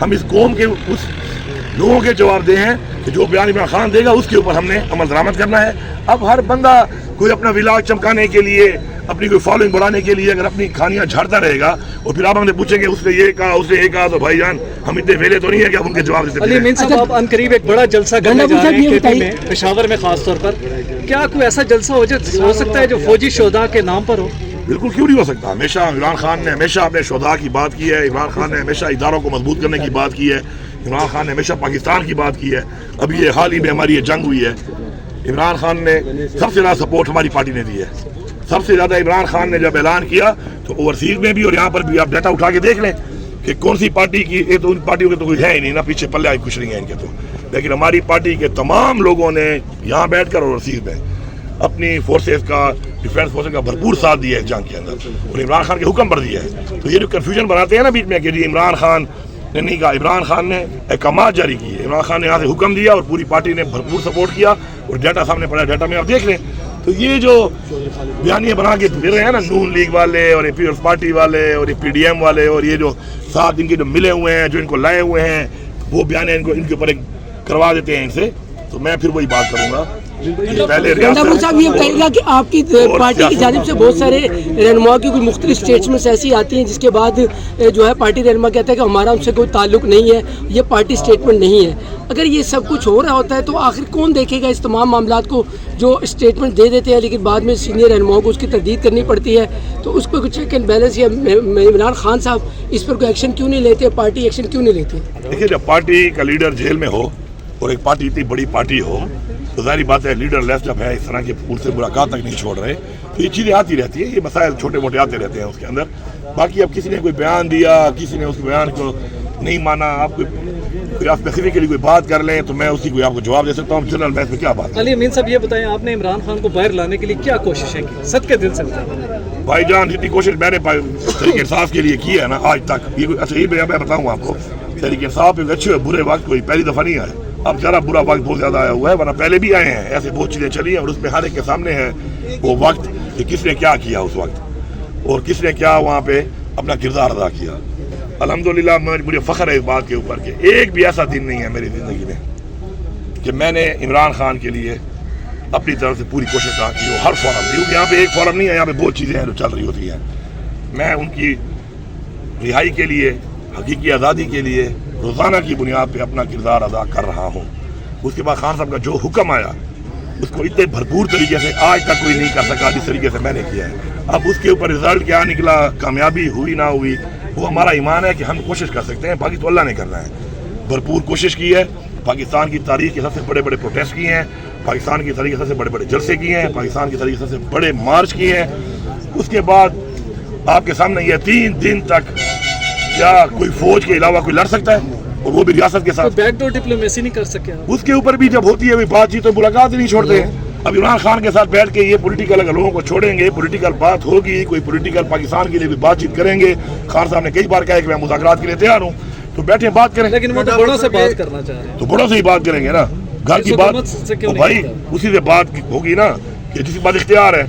ہم اس قوم کے اس لوگوں کے جواب دہ ہیں کہ جو بیان عمران خان دے گا اس کے اوپر ہم نے عمل درآمد کرنا ہے. اب ہر بندہ کوئی اپنا ولاگ چمکانے کے لیے, اپنی کوئی فالوئنگ بڑھانے کے لیے اگر اپنی کھانیاں جھاڑتا رہے گا اور پھر آپ ہم نے پوچھیں گے اس نے یہ کہا اس نے یہ کہا, تو بھائی جان ہم اتنے ویلے تو نہیں ہے کہ آپ ان کے جواب دیتے. علی امین صاحب, آپ ان قریب ایک بڑا جلسہ کرنے جا رہے ہیں کے پی میں, پشاور میں خاص طور پر. کیا کوئی ایسا جلسہ ہو سکتا ہے جو فوجی شہداء کے نام پر ہو؟ بالکل, کیوں نہیں ہو سکتا. ہمیشہ عمران خان نے ہمیشہ اپنے شہداء کی بات کی ہے. عمران خان نے ہمیشہ اداروں کو مضبوط کرنے کی بات کی ہے. عمران خان نے ہمیشہ پاکستان کی بات کی ہے. ابھی یہ حال ہی میں ہماری یہ جنگ ہوئی ہے, عمران خان نے سب سے زیادہ سپورٹ ہماری پارٹی نے دی ہے. سب سے زیادہ عمران خان نے جب اعلان کیا تو اوورسیز میں بھی اور یہاں پر بھی آپ ڈیٹا اٹھا کے دیکھ لیں کہ کون سی پارٹی کی, یہ تو ان پارٹیوں کے تو کوئی ہے ہی نہیں, نہ پیچھے پلے آئی کچھ نہیں ہے ان کے تو. لیکن ہماری پارٹی کے تمام لوگوں نے یہاں بیٹھ کر اوورسیز میں اپنی فورسز کا, ڈیفینس فورسز کا بھرپور ساتھ دیا ہے جنگ کے اندر, اور عمران خان کے حکم پر دیا ہے. تو یہ جو کنفیوژن بناتے ہیں نا بیچ میں کہ جی عمران خان نے نہیں کہا, عمران خان نے احکامات جاری کیے, عمران خان نے یہاں سے حکم دیا اور پوری پارٹی نے بھرپور سپورٹ کیا, اور ڈیٹا سامنے پڑا, ڈیٹا میں آپ دیکھ لیں. تو یہ جو بیانیاں بنا کے پھر رہے ہیں نا نون لیگ والے اور پیپلز پارٹی والے اور پی ڈی ایم والے, اور یہ جو ساتھ ان کے جو ملے ہوئے ہیں, جو ان کو لائے ہوئے ہیں, وہ بیانیاں ان کے اوپر کروا دیتے ہیں ان سے. تو میں پھر وہی بات کروں گا. گنڈاپور صاحب, یہ کہے گا کہ آپ کی پارٹی کی جانب سے بہت سارے رہنما کی کوئی مختلف اسٹیٹمنٹس ایسی آتی ہیں جس کے بعد جو ہے پارٹی رہنما کہتا ہے کہ ہمارا ان سے کوئی تعلق نہیں ہے, یہ پارٹی اسٹیٹمنٹ نہیں ہے. اگر یہ سب کچھ ہو رہا ہوتا ہے تو آخر کون دیکھے گا اس تمام معاملات کو جو اسٹیٹمنٹ دے دیتے ہیں لیکن بعد میں سینئر رہنماؤں کو اس کی تردید کرنی پڑتی ہے؟ تو اس پہ کچھ چیک اینڈ بیلنس, یا عمران خان صاحب اس پر کوئی ایکشن کیوں نہیں لیتے, پارٹی ایکشن کیوں نہیں لیتے؟ دیکھیے, جب پارٹی کا لیڈر جیل میں ہو اور ایک پارٹی اتنی بڑی پارٹی ہو تو ظاہری بات ہے لیڈر لیس جب ہے اس طرح کے پور سے ملاقات تک نہیں چھوڑ رہے, تو یہ چیزیں آتی رہتی ہیں, یہ مسائل چھوٹے موٹے آتے رہتے ہیں اس کے اندر. باقی اب کسی نے کوئی بیان دیا, کسی نے اس بیان کو نہیں مانا, آپ کوئی آپ اسپیسیفکلی کوئی بات کر لیں تو میں اسی کو آپ کو جواب دے سکتا ہوں. جنرل بیس میں کیا بات ہے. علی امین صاحب, یہ بتائیں آپ نے عمران خان کو باہر لانے کے لیے کیا کوششیں کی, صد کے دل سے بھائی جان؟ جتنی کوشش میں نے تحریک انصاف کے لیے کی ہے نا آج تک, یہ کوئی اچھا یہ میں بتاؤں آپ کو, تحریک انصاف ایک اچھے برے وقت کوئی پہلی دفعہ نہیں آئے. اب ذرا برا وقت بہت زیادہ آیا ہوا ہے, ورنہ پہلے بھی آئے ہیں, ایسے بہت چیزیں چلی ہیں, اور اس میں ہر ایک کے سامنے ہے وہ وقت کہ کس نے کیا کیا اس وقت اور کس نے کیا وہاں پہ اپنا کردار ادا کیا. الحمدللہ مجھے فخر ہے اس بات کے اوپر کہ ایک بھی ایسا دن نہیں ہے میری زندگی میں کہ میں نے عمران خان کے لیے اپنی طرف سے پوری کوشش نہ کی ہو. ہر فورم, کیونکہ یہاں پہ ایک فورم نہیں ہے, یہاں پہ بہت چیزیں ہیں جو چل رہی ہوتی ہیں. میں ان کی رہائی کے لیے, حقیقی آزادی کے لیے روزانہ کی بنیاد پہ اپنا کردار ادا کر رہا ہوں. اس کے بعد خان صاحب کا جو حکم آیا اس کو اتنے بھرپور طریقے سے آج تک کوئی نہیں کر سکا جس طریقے سے میں نے کیا ہے. اب اس کے اوپر رزلٹ کیا نکلا, کامیابی ہوئی نہ ہوئی, وہ ہمارا ایمان ہے کہ ہم کوشش کر سکتے ہیں, باقی تو اللہ نے کرنا ہے. بھرپور کوشش کی ہے, پاکستان کی تاریخ کے سب سے بڑے بڑے پروٹیسٹ کیے ہیں, پاکستان کی تاریخ کے سب سے بڑے بڑے جلسے کیے ہیں, پاکستان کی تاریخ کے سب سے بڑے مارچ کیے ہیں. اس کے بعد آپ کے سامنے یہ 3 دن تک کیا کوئی فوج کے علاوہ کوئی لڑ سکتا ہے, اور وہ بھی ریاست کے ساتھ؟ بیک ڈور ڈپلومیسی نہیں کر سکے. اس کے اوپر بھی جب ہوتی ہے بات چیت تو ملاقات ہی نہیں چھوڑتے ہیں. اب عمران خان کے ساتھ بیٹھ کے یہ پولیٹیکل اگر لوگوں کو چھوڑیں گے, پولیٹیکل بات ہوگی, کوئی پولیٹیکل پاکستان کے لیے بھی بات چیت کریں گے. خان صاحب نے کئی بار کہا کہ میں مذاکرات کے لیے تیار ہوں, تو بیٹھے بات کریں. لیکن وہ تو بڑوں سے بات کرنا چاہ رہے ہیں, تو بڑوں سے ہی بات کریں گے نا. گھر کی بات بھائی اسی سے بات ہوگی نا, کہ جس کی بات اختیار ہے,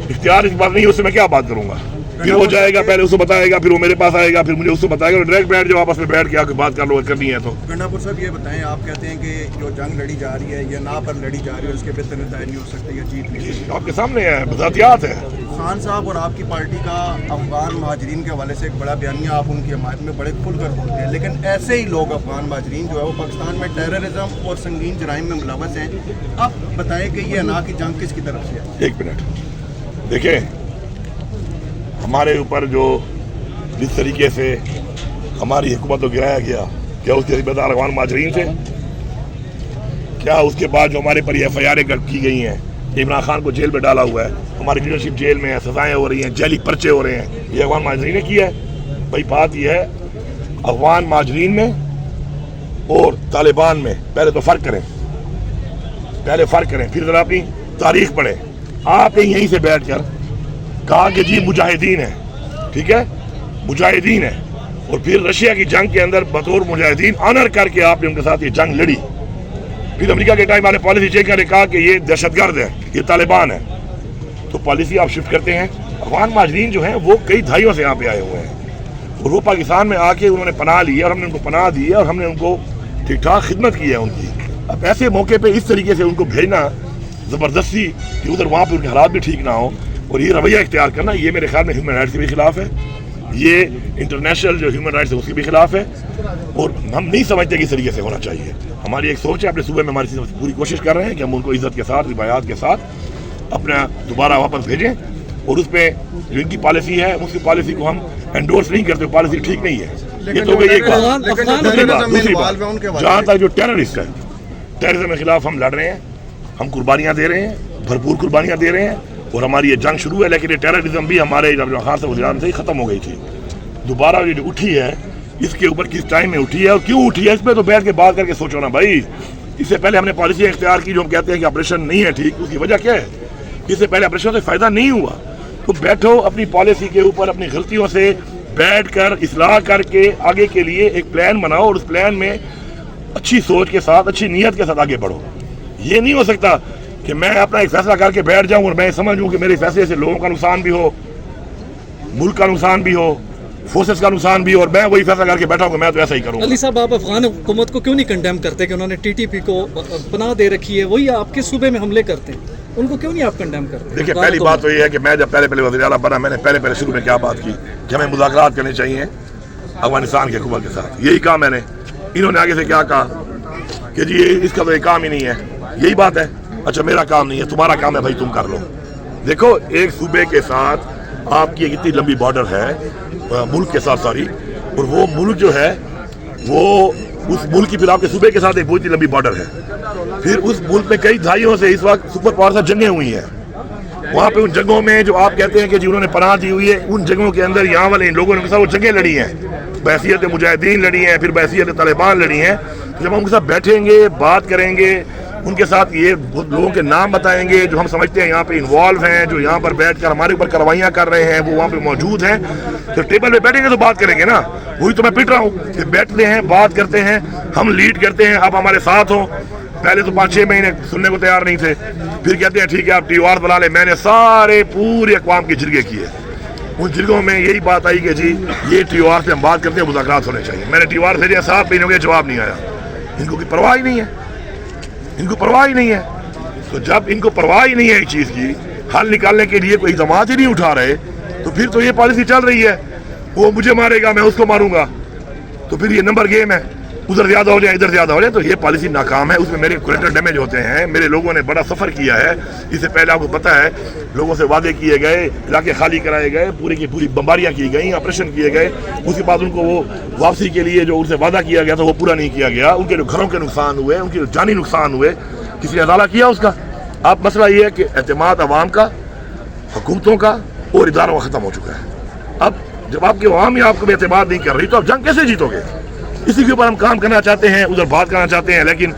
اختیار اس بات نہیں ہے, اس سے میں کیا بات کروں گا. پھر وہ جائے گا, پہلے اس کو بتائے گا, پھر وہ میرے پاس آئے گا, پھر مجھے اس کو بتائے گا, ڈائریکٹ بیٹھ جاؤ آپس میں بیٹھ کے آ کے بات کر لو کرنی ہے تو. گنڈاپور صاحب یہ بتائیں, آپ کہتے ہیں کہ جو جنگ لڑی جا رہی ہے یا نہ پر لڑی جا رہی ہے اس کے بہتر نتائج نہیں ہو سکتے یا جیت نہیں, آپ کے سامنے ہے, بذاتیات ہے. خان صاحب اور آپ کی پارٹی کا افغان مہاجرین کے حوالے سے ایک بڑا بیانیہ آپ ان کی حمایت میں بڑے کھل کر بولتے ہیں, لیکن ایسے ہی لوگ افغان مہاجرین جو ہے وہ پاکستان میں ٹیررزم اور سنگین جرائم میں ملوث ہیں. آپ بتائیں کہ یہ انا کی جنگ کس کی طرف سے ہے؟ 1 منٹ دیکھیں, ہمارے اوپر جو جس طریقے سے ہماری حکومت کو گرایا گیا, کیا اس کے ذمہ دار افغان مہاجرین تھے؟ کیا اس کے بعد جو ہمارے پر ایف آئی آریں کی گئی ہیں, عمران خان کو جیل میں ڈالا ہوا ہے, ہماری لیڈرشپ جیل میں ہے, سزائیں ہو رہی ہیں, جیلی پرچے ہو رہے ہیں, یہ افغان مہاجرین نے کیا ہے؟ بھائی بات یہ ہے افغان مہاجرین میں اور طالبان میں پہلے تو فرق کریں, پھر ذرا اپنی تاریخ پڑھیں. آپ نے یہیں سے بیٹھ کر کہا کہ جی مجاہدین ہیں, ٹھیک ہے مجاہدین ہیں, اور پھر رشیا کی جنگ کے اندر بطور مجاہدین آنر کر کے آپ نے ان کے ساتھ یہ جنگ لڑی. پھر امریکہ کے ٹائم والے پالیسی چیک کرنے کہا کہ یہ دہشت گرد ہے, یہ طالبان ہے, تو پالیسی آپ شفٹ کرتے ہیں. افغان مہاجرین جو ہیں وہ کئی دہائیوں سے یہاں پہ آئے ہوئے ہیں, اور وہ پاکستان میں آ کے انہوں نے پناہ لی ہے اور ہم نے ان کو پناہ دی ہے اور ہم نے ان کو ٹھیک ٹھاک خدمت کی ہے ان کی. اب ایسے موقع پہ اس طریقے سے ان کو بھیجنا زبردستی کہ ادھر وہاں پہ ان کے حالات بھی ٹھیک نہ ہوں اور یہ رویہ اختیار کرنا، یہ میرے خیال میں ہیومن رائٹس کے بھی خلاف ہے، یہ انٹرنیشنل جو ہیومن رائٹس ہے اس کے بھی خلاف ہے، اور ہم نہیں سمجھتے کہ اس طریقے سے ہونا چاہیے. ہماری ایک سوچ ہے، اپنے صوبے میں ہماری پوری کوشش کر رہے ہیں کہ ہم ان کو عزت کے ساتھ، روایات کے ساتھ اپنا دوبارہ واپس بھیجیں، اور اس پہ جو ان کی پالیسی ہے اس کی پالیسی کو ہم انڈورس نہیں کرتے، پالیسی ٹھیک نہیں ہے. یہ تو ایک بات. دوسری بات، جہاں تک جو ٹیررسٹ ہے، ٹیررزم کے خلاف ہم لڑ رہے ہیں، ہم قربانیاں دے رہے ہیں، بھرپور قربانیاں دے رہے ہیں، اور ہماری یہ جنگ شروع ہے، لیکن یہ ٹیررزم بھی ہمارے خان صاحب وزیر اعظم سے ہی ختم ہو گئی تھی. دوبارہ یہ جو اٹھی ہے اس کے اوپر کس ٹائم میں اٹھی ہے اور کیوں اٹھی ہے، اس پہ تو بیٹھ کے بات کر کے سوچو نا بھائی. اس سے پہلے ہم نے پالیسی اختیار کی جو ہم کہتے ہیں کہ آپریشن نہیں ہے ٹھیک، اس کی وجہ کیا ہے؟ اس سے پہلے آپریشن سے فائدہ نہیں ہوا. تو بیٹھو اپنی پالیسی کے اوپر، اپنی غلطیوں سے بیٹھ کر اصلاح کر کے آگے کے لیے ایک پلان بناؤ، اور اس پلان میں اچھی سوچ کے ساتھ، اچھی نیت کے ساتھ آگے بڑھو. یہ نہیں ہو سکتا کہ میں اپنا ایک فیصلہ کر کے بیٹھ جاؤں اور میں سمجھوں کہ میرے فیصلے سے لوگوں کا نقصان بھی ہو، ملک کا نقصان بھی ہو، فورسز کا نقصان بھی ہو، اور میں وہی فیصلہ کر کے بیٹھا ہوں کہ میں تو ایسا ہی کروں. علی صاحب، آپ افغان حکومت کو کیوں نہیں کنڈیم کرتے کہ انہوں نے ٹی ٹی پی کو پناہ دے رکھی ہے، وہی آپ کے صوبے میں حملے کرتے ہیں، ان کو کیوں نہیں آپ کنڈیم کرتے؟ دیکھیں، پہلی بات تو یہ ہے کہ میں جب پہلے وزیر اعلیٰ بنا، میں نے پہلے شروع میں کیا بات کی کہ ہمیں مذاکرات کرنے چاہیے افغانستان کے حکومت کے ساتھ. یہی کہا میں نے. انہوں نے آگے سے کیا کہا کہ جی اس کا تو ایک کام ہی نہیں ہے. یہی بات ہے. اچھا میرا کام نہیں ہے، تمہارا کام ہے بھائی، تم کر لو. دیکھو، ایک صوبے کے ساتھ آپ کی ایک اتنی لمبی بارڈر ہے ملک کے ساتھ، اور وہ ملک جو ہے وہ اس ملک کی، پھر آپ کے صوبے کے ساتھ ایک بہت ہی لمبی بارڈر ہے. پھر اس ملک میں کئی دہائیوں سے اس وقت سپر پاور سے جنگیں ہوئی ہیں. وہاں پہ ان جنگوں میں جو آپ کہتے ہیں کہ جی انہوں نے پناہ دی ہوئی ہے، ان جنگوں کے اندر یہاں والے ان لوگوں نے وہ جنگیں لڑی ہیں، بحیثیت مجاہدین لڑی ہیں، پھر بحیثیت طالبان لڑی ہیں. جب ہم ان کے ساتھ بیٹھیں گے، بات کریں گے، ان کے ساتھ یہ لوگوں کے نام بتائیں گے جو ہم سمجھتے ہیں یہاں پہ انوالو ہیں، جو یہاں پر بیٹھ کر ہمارے اوپر کاروائیاں کر رہے ہیں، وہ وہاں پہ موجود ہیں. تو ٹیبل پہ بیٹھیں گے تو بات کریں گے نا. وہی تو میں پٹ رہا ہوں کہ بیٹھتے ہیں، بات کرتے ہیں، ہم لیڈ کرتے ہیں، آپ ہمارے ساتھ ہوں. پہلے تو 5-6 مہینے سننے کو تیار نہیں تھے، پھر کہتے ہیں ٹھیک ہے آپ ٹی او آر بنا لیں. میں نے سارے پورے اقوام کے جرگے کیے. ان جرگوں میں یہی بات آئی کہ جی یہ ٹی او آر سے ہم بات کرتے ہیں، مذاکرات ہونے چاہیے. میں نے ٹی او آر بھیجا، 7 مہینوں کے جواب نہیں آیا. ان کو کوئی پرواہ ہی نہیں ہے، ان کو پرواہ ہی نہیں ہے. تو جب ان کو پرواہ ہی نہیں ہے ایک چیز کی، حل نکالنے کے لیے کوئی اقدامات ہی نہیں اٹھا رہے، تو پھر تو یہ پالیسی چل رہی ہے، وہ مجھے مارے گا میں اس کو ماروں گا، تو پھر یہ نمبر گیم ہے، ادھر زیادہ ہو جائے ادھر زیادہ ہو جائے. تو یہ پالیسی ناکام ہے. اس میں میرے کولیٹرل ڈیمیج ہوتے ہیں. میرے لوگوں نے بڑا سفر کیا ہے. اس سے پہلے آپ کو پتہ ہے لوگوں سے وعدے کیے گئے، علاقے خالی کرائے گئے، پوری کی پوری بمباریاں کی گئیں، آپریشن کیے گئے. اس کے بعد ان کو وہ واپسی کے لیے جو ان سے وعدہ کیا گیا تھا وہ پورا نہیں کیا گیا. ان کے جو گھروں کے نقصان ہوئے، ان کے جو جانی نقصان ہوئے، کسی نے ازالہ کیا اس کا؟ اب مسئلہ یہ ہے کہ اعتماد عوام کا، حکومتوں کا اور اداروں کا ختم ہو چکا ہے. اب جب آپ کی عوام ہی آپ کو بھی اعتماد نہیں کر رہی تو آپ جنگ کیسے جیتو گے؟ اسی کے اوپر ہم کام کرنا چاہتے ہیں، ادھر بات کرنا چاہتے ہیں، لیکن